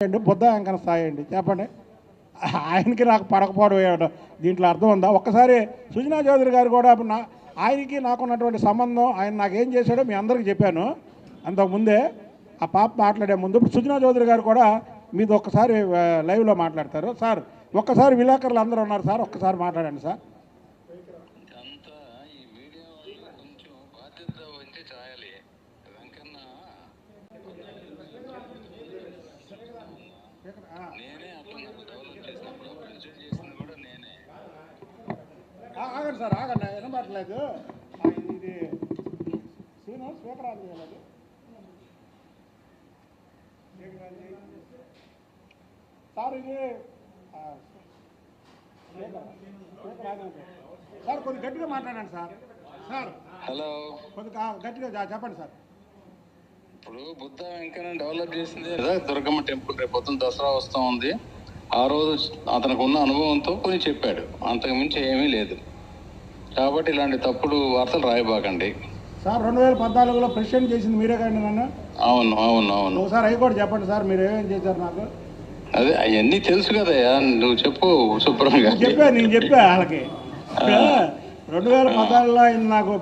బుద్ధ వెంకన్న స్థాయి అండి చెప్పండి. ఆయనకి నాకు పడకపోవడం దీంట్లో అర్థం ఉందా? ఒక్కసారి సుజనా చౌదరి గారు కూడా ఆయనకి నాకున్నటువంటి సంబంధం, ఆయన నాకేం చేశాడో మీ అందరికీ చెప్పాను అంతకుముందే, ఆ పాప మాట్లాడే ముందు. ఇప్పుడు సుజనా చౌదరి గారు కూడా మీది ఒక్కసారి లైవ్లో మాట్లాడతారు. సార్ ఒక్కసారి విలేకరులు అందరూ ఉన్నారు సార్, ఒక్కసారి మాట్లాడండి సార్. ఆగండి సార్, ఆగండి, వినబడట్లేదు. ఇది స్పీకర్ ఆన్ చేయాలి. సార్ ఇది సార్ కొద్దిగా గట్టిగా మాట్లాడండి సార్. సార్ హలో, కొద్దిగా గట్టిగా చెప్పండి సార్. ఇప్పుడు బుద్ధ వెంకన్న డెవలప్ చేసింది దుర్గమ్మ టెంపుల్. రేపు పొద్దున దసరా వస్తూ ఉంది. ఆ రోజు అతనికి ఉన్న అనుభవంతో కొన్ని చెప్పాడు, అంతకుమించి ఏమీ లేదు. కాబట్టి ఇలాంటి తప్పుడు వార్తలు రాయబాకండి సార్. 2014లో ప్రెసిడెంట్ చేసింది మీరే కానీ నన్ను. అవును అవును అవును. ఒకసారి అవి కూడా చెప్పండి సార్, మీరు ఏమేమి చేశారు నాకు. అదే అవన్నీ తెలుసు కదయ్యా, నువ్వు చెప్పు శుభ్రంగా. నేను చెప్పా వాళ్ళకి. 2014లో ఆయన నాకు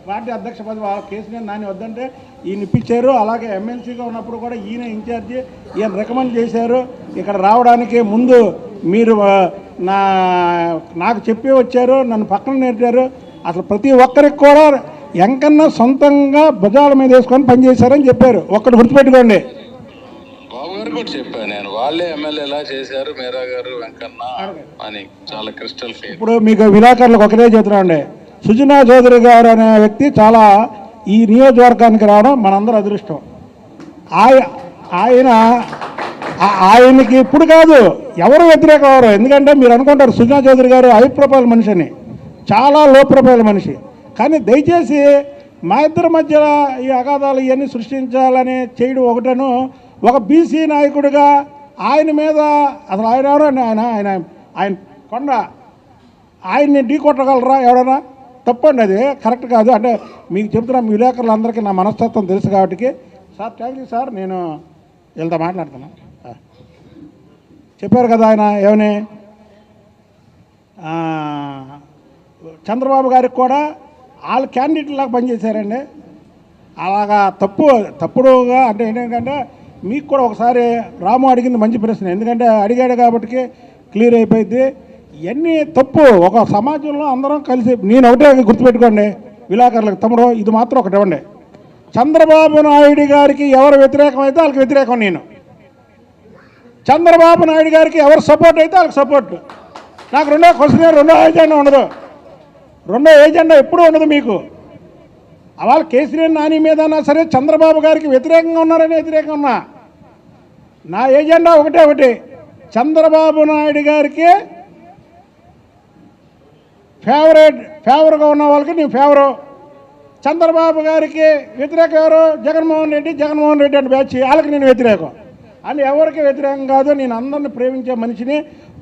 పార్టీ అధ్యక్ష పదవి కేసీఆర్ నాని వద్దంటే ఈయన ఇప్పించారు. అలాగే ఎమ్మెల్సీగా ఉన్నప్పుడు కూడా ఈయన ఇన్ఛార్జి, ఈయన రికమెండ్ చేశారు. ఇక్కడ రావడానికి ముందు మీరు నాకు చెప్పి వచ్చారు, నన్ను పక్కన నేర్చారు. అసలు ప్రతి ఒక్కరికి కూడా వెంకన్న సొంతంగా భుజాల మీద వేసుకొని పనిచేశారని చెప్పారు. ఒక్కటి గుర్తుపెట్టుకోండి. బాబు గారు కూడా చెప్పాను నేను, వాళ్ళే ఎమ్మెల్యే ఎలా చేశారు మేరా గారు వెంకన్న అని, చాలా క్రిస్టల్ క్లియర్. ఇప్పుడు మీకు విలేకరులకు ఒకటే చెప్తున్నాండి, సుజనా చౌదరి గారు అనే వ్యక్తి చాలా ఈ నియోజకవర్గానికి రావడం మనందరూ అదృష్టం. ఆయనకి ఇప్పుడు కాదు ఎవరు వ్యతిరేకం అవరు. ఎందుకంటే మీరు అనుకుంటారు సుజనా చౌదరి గారు హై ప్రొఫైల్ మనిషి అని, చాలా లో ప్రొఫైల్ మనిషి. కానీ దయచేసి మా ఇద్దరి మధ్య ఈ అగాధాలు ఇవన్నీ సృష్టించాలని చేయడం ఒకటను, ఒక బీసీ నాయకుడిగా ఆయన మీద అసలు ఆయన ఎవరండి, ఆయన కొండ ఆయన్ని ఢీ కొట్టగలరా ఎవడన్నా? తప్పండి, అది కరెక్ట్ కాదు. అంటే మీకు చెప్తున్నా, మీ విలేకరులందరికీ నా మనస్తత్వం తెలుసు కాబట్టి. Sir thank you sir. నేను వీళ్ళతో మాట్లాడుతున్నా. చెప్పారు కదా ఆయన ఏమని, చంద్రబాబు గారికి కూడా వాళ్ళు క్యాండిడేట్లాగా పనిచేశారండి. అలాగా తప్పుడుగా అంటే ఏంటంటే మీకు కూడా ఒకసారి రాము అడిగింది మంచి ప్రశ్న, ఎందుకంటే అడిగాడు కాబట్టి క్లియర్ అయిపోయింది. ఇవన్నీ తప్పు. ఒక సమాజంలో అందరం కలిసి, నేను ఒకటే గుర్తుపెట్టుకోండి విలేకరులకు, తమ్ముడు ఇది మాత్రం ఒకటి ఇవ్వండి. చంద్రబాబు నాయుడు గారికి ఎవరు వ్యతిరేకం అయితే వాళ్ళకి వ్యతిరేకం నేను. చంద్రబాబు నాయుడు గారికి ఎవరు సపోర్ట్ అయితే వాళ్ళకి సపోర్ట్. నాకు రెండో క్వశ్చన్, రెండో ఏజెండా ఉండదు. రెండో ఏజెండా ఎప్పుడూ ఉండదు మీకు. అవాళ కేసీఆర్ నాని మీదన్నా సరే చంద్రబాబు గారికి వ్యతిరేకంగా ఉన్నారని వ్యతిరేకంగా ఉన్నా. నా ఏజెండా ఒకటి, చంద్రబాబు నాయుడు గారికి ఫేవర్గా ఉన్న వాళ్ళకి నేను ఫేవరు. చంద్రబాబు గారికి వ్యతిరేకం ఎవరు? జగన్మోహన్ రెడ్డి అంటే బ్యాచ్, వాళ్ళకి నేను వ్యతిరేకం అని ఎవరికి వ్యతిరేకం కాదు. నేను అందరిని ప్రేమించే మనిషిని,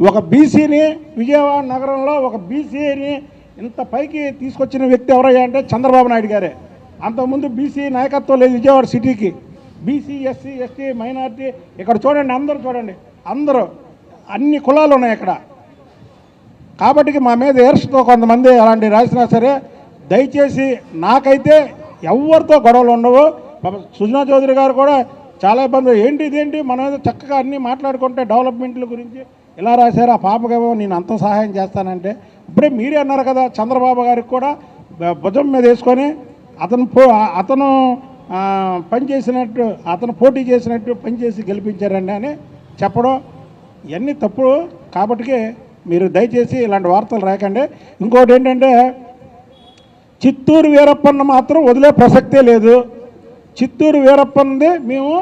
ఒక బీసీని, విజయవాడ నగరంలో ఒక బీసీని ఇంత పైకి తీసుకొచ్చిన వ్యక్తి ఎవరయ్యా అంటే చంద్రబాబు నాయుడు గారే. అంతకుముందు బీసీ నాయకత్వం లేదు విజయవాడ సిటీకి. బీసీ, ఎస్సీ, ఎస్టీ, మైనార్టీ, ఇక్కడ చూడండి, అందరూ చూడండి, అందరూ అన్ని కులాలు ఉన్నాయి ఇక్కడ. కాబట్టి మా మీద ఏర్షతో కొంతమంది అలాంటి రాసినా సరే, దయచేసి నాకైతే ఎవరితో గొడవలు ఉండవు. సుజనా చౌదరి గారు కూడా చాలా ఇబ్బంది, ఇదేంటి మన మీద చక్కగా అన్నీ మాట్లాడుకుంటే డెవలప్మెంట్ల గురించి ఇలా రాశారు. ఆ పాపకేమో నేను అంత సహాయం చేస్తానంటే, ఇప్పుడే మీరే అన్నారు కదా, చంద్రబాబు గారికి కూడా భుజం మీద వేసుకొని అతను పనిచేసినట్టు, అతను పోటీ చేసినట్టు పనిచేసి గెలిపించారండి అని చెప్పడం ఇవన్నీ తప్పుడు. కాబట్టి మీరు దయచేసి ఇలాంటి వార్తలు రాకండి. ఇంకోటి ఏంటంటే, చిత్తూరు వీరప్పన్న మాత్రం వదిలే ప్రసక్తే లేదు. చిత్తూరు వీరప్పన్నది మేము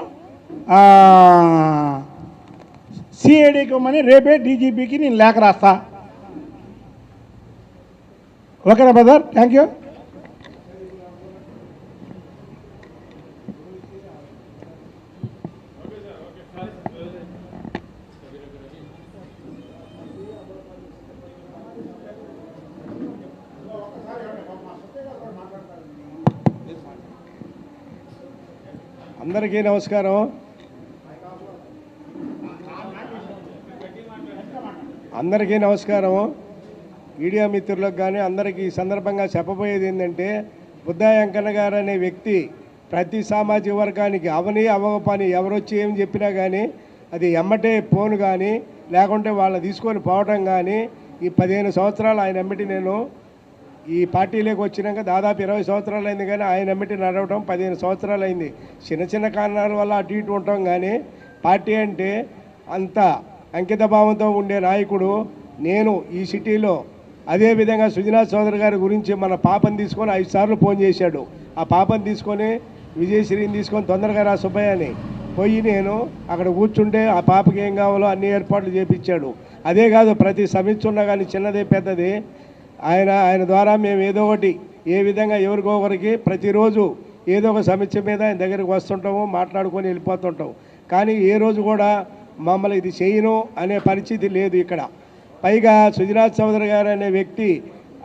సిఐడికి ఇవ్వమని రేపే డీజీపీకి నేను లేఖ రాస్తా. ఓకేనా బ్రదర్? Thank you. అందరికీ నమస్కారం. అందరికీ నమస్కారం. మీడియా మిత్రులకు కానీ అందరికీ ఈ సందర్భంగా చెప్పబోయేది ఏంటంటే, బుద్ధా వెంకన్న గారు అనే వ్యక్తి ప్రతి సామాజిక వర్గానికి అవని అవ్వకపోని ఎవరొచ్చి ఏం చెప్పినా కానీ అది ఎమ్మటే ఫోన్ కానీ లేకుంటే వాళ్ళని తీసుకొని పోవటం కానీ ఈ 15 సంవత్సరాలు ఆయన ఎమ్మటి నేను ఈ పార్టీలోకి వచ్చినాక దాదాపు 20 సంవత్సరాలు అయింది, కానీ ఆయన ఎమ్మటి నడవటం 15 సంవత్సరాలు అయింది. చిన్న చిన్న కారణాల వల్ల అటు ఇటు ఉంటాం, కానీ పార్టీ అంటే అంత అంకిత భావంతో ఉండే నాయకుడు. నేను ఈ సిటీలో అదేవిధంగా సుజనాథ్ చౌదరి గారి గురించి మన పాపని తీసుకొని 5 సార్లు ఫోన్ చేశాడు. ఆ పాపని తీసుకొని విజయశ్రీని తీసుకొని తొందరగా రా సుబ్బయ్య అని పోయి నేను అక్కడ కూర్చుంటే ఆ పాపకి ఏం కావాలో అన్ని ఏర్పాట్లు చేపించాడు. అదే కాదు, ప్రతి సమీక్ష ఉన్నా కానీ చిన్నది పెద్దది ఆయన ద్వారా మేము ఏదో ఒకటి ఏ విధంగా ఎవరికో ఒకరికి ప్రతిరోజు ఏదో ఒక సమస్య మీద ఆయన దగ్గరికి వస్తుంటాము, మాట్లాడుకొని వెళ్ళిపోతుంటాం. కానీ ఏ రోజు కూడా మమ్మల్ని ఇది చేయను అనే పరిస్థితి లేదు ఇక్కడ. పైగా సుజనాథ్ చౌదరి గారు అనే వ్యక్తి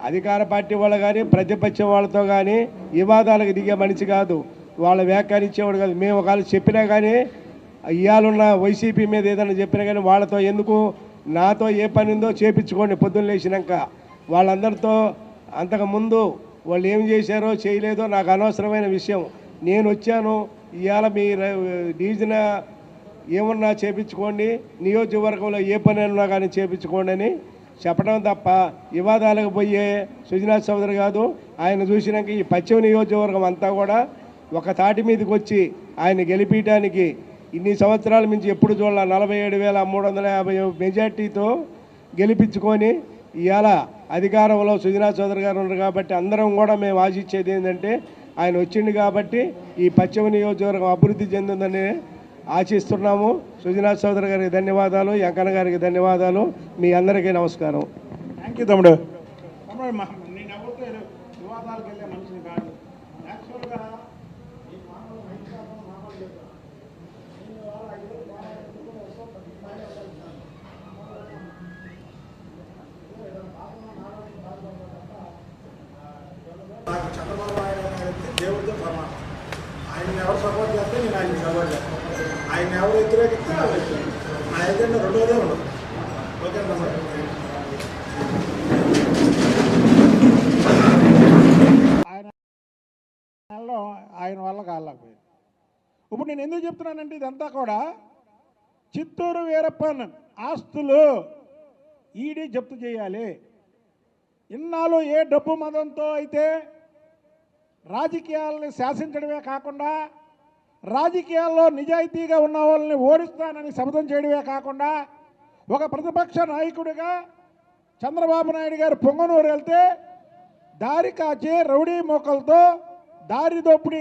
అధికార పార్టీ వాళ్ళు కానీ ప్రతిపక్షం వాళ్ళతో కానీ వివాదాలకు దిగే మనిషి కాదు, వాళ్ళ వ్యాఖ్యానించేవాడు కాదు. మేము ఒకవేళ చెప్పినా కానీ ఇవాళున్న వైసీపీ మీద ఏదైనా చెప్పినా కానీ వాళ్ళతో ఎందుకు, నాతో ఏ పని ఉందో చేపించుకోండి పొద్దున్న లేచినాక. వాళ్ళందరితో అంతకుముందు వాళ్ళు ఏం చేశారో చేయలేదో నాకు అనవసరమైన విషయం. నేను వచ్చాను, ఇవాళ మీ డివిజన్ ఏమన్నా చేపించుకోండి, నియోజకవర్గంలో ఏ పని ఉన్నా కానీ చేపించుకోండి అని చెప్పడం తప్ప వివాదాలకు పోయే సుజనాథ్ చౌదరి కాదు. ఆయన చూసినాక ఈ పశ్చిమ నియోజకవర్గం అంతా కూడా ఒక తాటి మీదకి వచ్చి ఆయన గెలిపించడానికి ఇన్ని సంవత్సరాల నుంచి ఎప్పుడు చూడాల 47,350 మెజార్టీతో గెలిపించుకొని ఇవాళ అధికారంలో సుజనాథ్ చౌదరి గారు ఉన్నారు. కాబట్టి అందరం కూడా మేము ఆశించేది ఏంటంటే ఆయన వచ్చింది కాబట్టి ఈ పశ్చిమ నియోజకవర్గం అభివృద్ధి చెందిందని ఆశిస్తున్నాము. సుజనాథ్ చౌదరి గారికి ధన్యవాదాలు, వెంకన్న గారికి ధన్యవాదాలు, మీ అందరికీ నమస్కారం. థ్యాంక్ యూ తమ్ముడు. నేను ఎవరితో వివాదాలకు వెళ్ళే మనిషిని కాదు. యాక్చువల్గా ఈ మానవులు మైత్రాత్మక మానవులు చేద్దాం. నాకు చంద్రబాబు నాయుడు అనే వ్యక్తి దేవుడితో సమానం. ఆయన ఎవరు సపోర్ట్ చేస్తే నేను ఆయన సపోర్ట్ చేస్తాను, ఆయన ఎవరు వ్యతిరేకిస్తే వాళ్ళు వ్యతిరేకిస్తాను. నా ఎజెండా రెండోదే ఉండదు. ఓకే ఆయన వల్ల కాలేకపోయింది. ఇప్పుడు నేను ఎందుకు చెప్తున్నానంటే ఇదంతా కూడా చిత్తూరు వీరప్పన్ ఆస్తులు ఈడీ జప్తు చేయాలి. ఇన్నాళ్ళు ఏ డబ్బు మదంతో అయితే రాజకీయాలని శాసించడమే కాకుండా రాజకీయాల్లో నిజాయితీగా ఉన్న వాళ్ళని ఓడిస్తానని శపథం చేయడమే కాకుండా ఒక ప్రతిపక్ష నాయకుడిగా చంద్రబాబు నాయుడు గారు పొంగనూరు వెళ్తే దారి కాచి రౌడీ మోకలతో దారి దోపిడీ